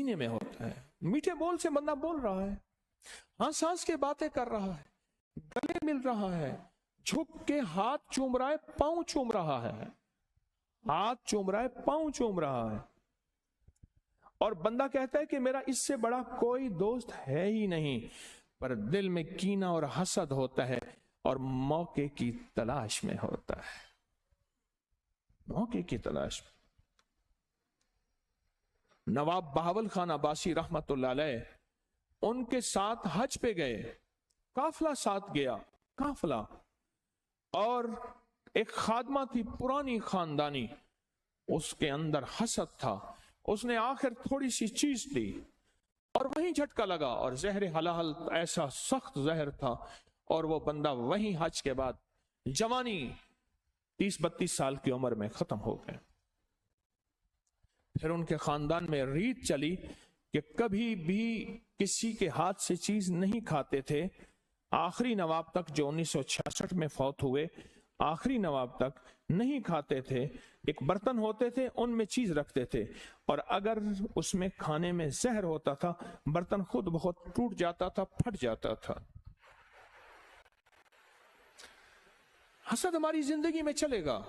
سینے میں ہوتا ہے. میٹھے بول سے بندہ بول رہا ہے, ہنس ہنس کے باتیں کر رہا ہے, گلے مل رہا ہے, جھک کے ہاتھ چوم رہا ہے, پاؤں چوم رہا ہے, ہاتھ چوم رہا ہے, پاؤں چوم رہا ہے, اور بندہ کہتا ہے کہ میرا اس سے بڑا کوئی دوست ہے ہی نہیں, پر دل میں کینہ اور حسد ہوتا ہے اور موقع کی تلاش میں ہوتا ہے, موقع کی تلاش میں. نواب بہاول خان عباسی رحمت اللہ علیہ ان کے ساتھ حج پہ گئے, قافلہ ساتھ گیا, قافلہ, اور ایک خادمہ تھی پرانی خاندانی, اس کے اندر حسد تھا, اس نے آخر تھوڑی سی چیز دی اور وہیں جھٹکا لگا, اور زہر حلال ایسا سخت زہر تھا, اور وہ بندہ وہیں حج کے بعد جوانی 30-32 سال کی عمر میں ختم ہو گئے. پھر ان کے خاندان میں ریت چلی کہ کبھی بھی کسی کے ہاتھ سے چیز نہیں کھاتے تھے. آخری نواب تک جو 1966 میں فوت ہوئے, آخری نواب تک نہیں کھاتے تھے. ایک برتن ہوتے تھے, ان میں چیز رکھتے تھے, اور اگر اس میں کھانے میں زہر ہوتا تھا, برتن خود بخود ٹوٹ جاتا تھا, پھٹ جاتا تھا. حسد ہماری زندگی میں چلے گا,